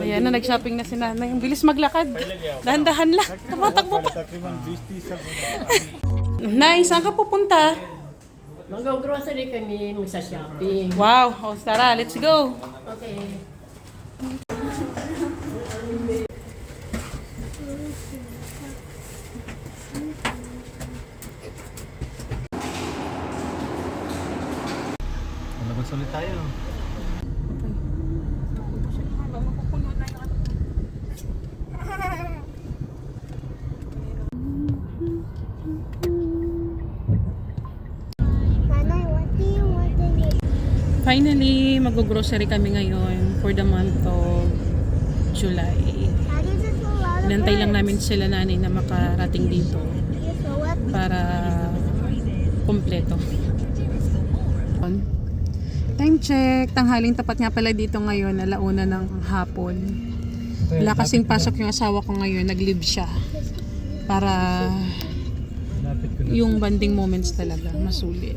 Ayan na, nag-shopping na si nanay. Ang bilis maglakad. Dahan-dahan lang. Tumatakbo pa. Nay, saan ka pupunta? Mag-grocery kami sa shopping. Wow, o tara, let's go. Okay. Labas ulit tayo. Finally, mag-grocery kami ngayon for the month of July. Inantay lang namin sila nanay na makarating dito para kumpleto. Time check. Tanghaling tapat nga pala dito ngayon, alauna ng hapon. Wala kasing pasok yung asawa ko ngayon, nag-leave siya. Para yung bonding moments talaga, masulit.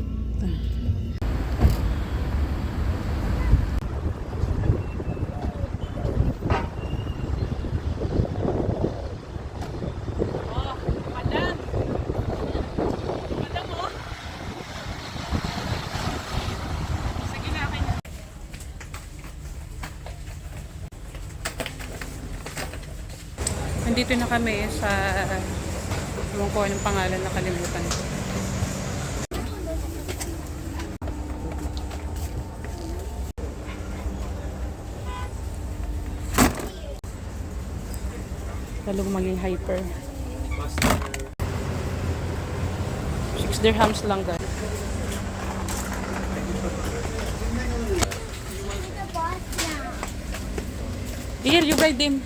Nandito na kami sa ewan ko anong pangalan, nakalimutan ko. Lalong maging hyper. 6 dirhams lang guys. Here, you buy them.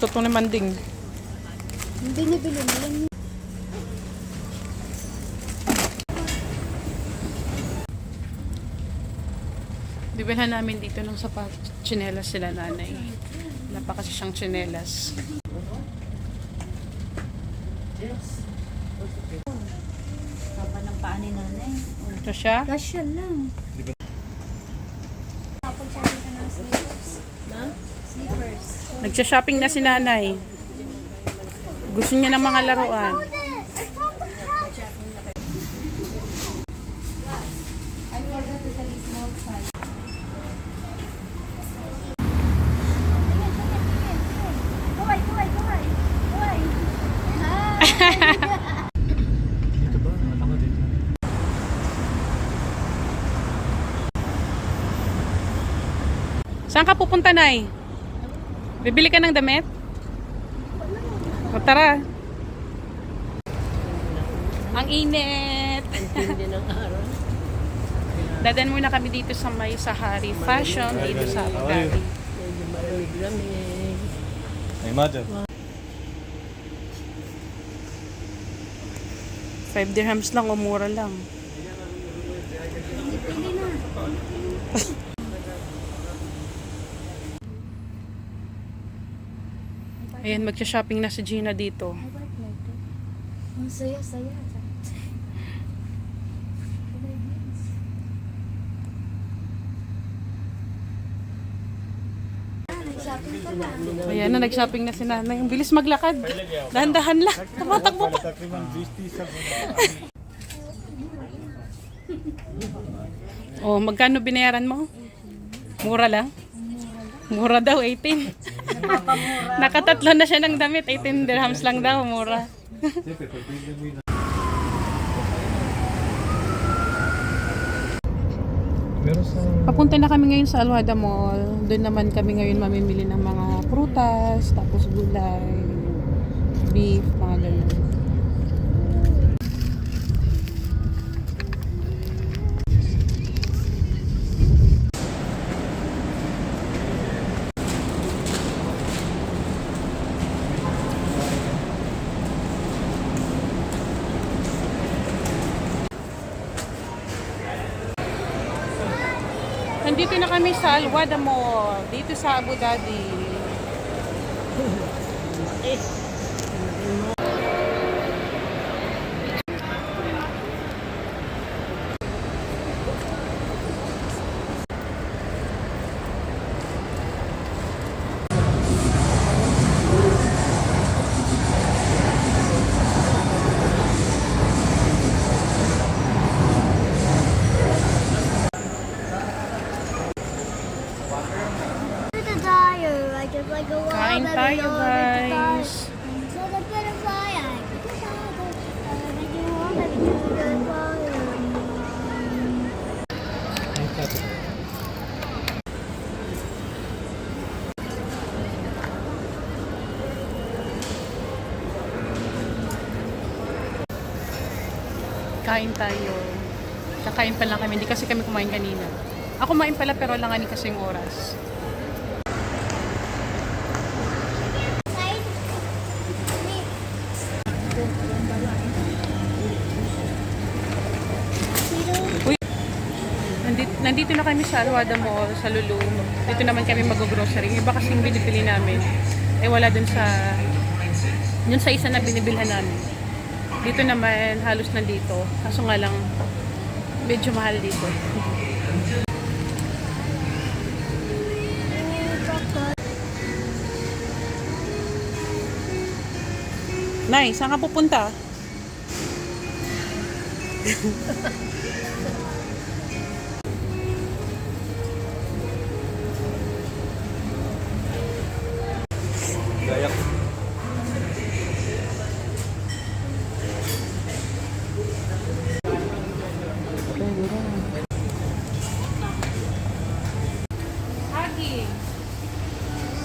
Totoo naman ding. Binibili mo lang. Bibilhan namin dito ng sapat, tsinelas sila nanay. Napakasi siyang tsinelas. Papa ng paa ni nanay. Ito siya. Kasya lang. Kapag sabi ka ng slippers. Na? Slippers. Nagsha-shopping na si nanay. Gusto niya ng mga laruan. Dito ba? Ako dito. Saan ka pupunta, nay? Bibili ka ng damit? O tara. Ang init. Hindi ng araw. Dadan muna kami dito sa may Sahari Fashion dito sa Abu Dhabi. Medyo malamig-lamig. Hey, madam. 5 dirhams lang o mura lang. Ayan, magsha-shopping na si Gina dito. Ang saya-saya. Shopping pa lang. Ayan na, nag-shopping na si nanay. Ang bilis maglakad. Dahan-dahan lang. Tumatakbo pa. Oh, magkano binayaran mo? Mura lang? Mura daw, 18. Nakatatlo na siya ng damit. 18 dirhams lang daw, mura. Pero sa... Papunta na kami ngayon sa Alwada Mall. Doon naman kami ngayon mamimili ng mga prutas, tapos gulay, beef, mga ganun. Nandito na kami sa Alwada Mall, dito sa Abu Dhabi. The tire, I just like a Kain tayo, guys. So the butterfly, I put the tire. I do want to do the fire. Ay, tato. Kain tayo. Kakain pa lang kami, hindi kasi kami kumain kanina. Ako kumain pala pero langanin kasi yung oras. Side. Me. Uy, nandito na kami sa Alwada Mall, sa Lulu. Dito naman kami mag-grocery. Iba kasing binibili namin. Eh wala dun sa isa na binibilhan namin. Dito naman halos nandito. Kaso nga lang medyo mahal dito. Nay, saan ka pupunta? Gayak. Sagi.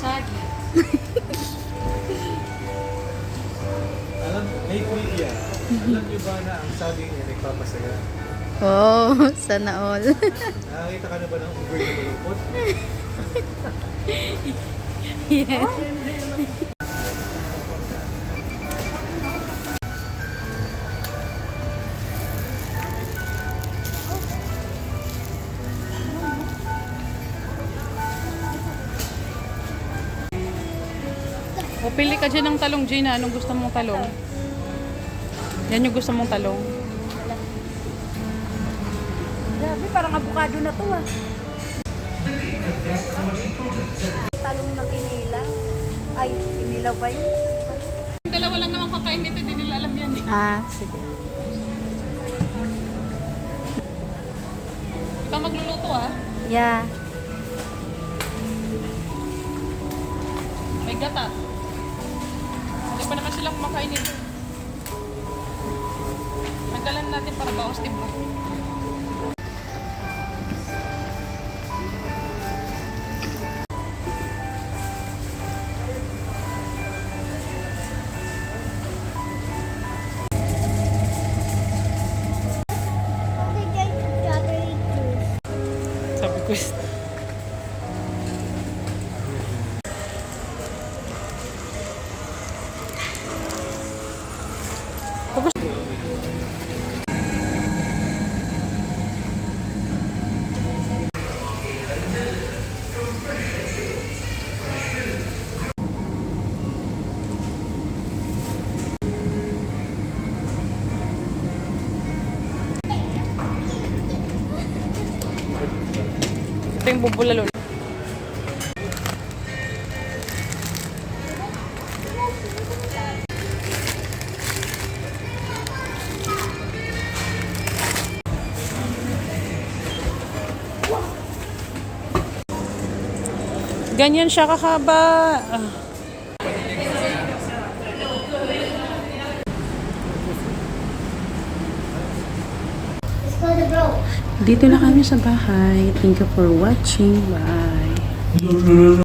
Sagi. Alam, may kuya. Alam niyo ba na ang saging ay nagpapasaya? Oh, sana all. Nakakita ka na ba ng unggoy na malungkot? O pili ka dyan ng talong, Gina. Anong gusto mong talong? Yan yung gusto mong talong. Grabe, parang abukado na to ah. Talong na kinila. Ay, kinilaw ba yun? Yung dalawa lang naman kakain nito, hindi nila alam yan eh. Ah, sige. Ikaw magluluto ah. Yeah. May gata. Hindi pa naman sila kumakain nito. Nagalan natin para bawas tibo. Sabi ko, ito yung bubulalo. Ganyan siya kakaba. Dito na kami sa bahay. Thank you for watching. Bye.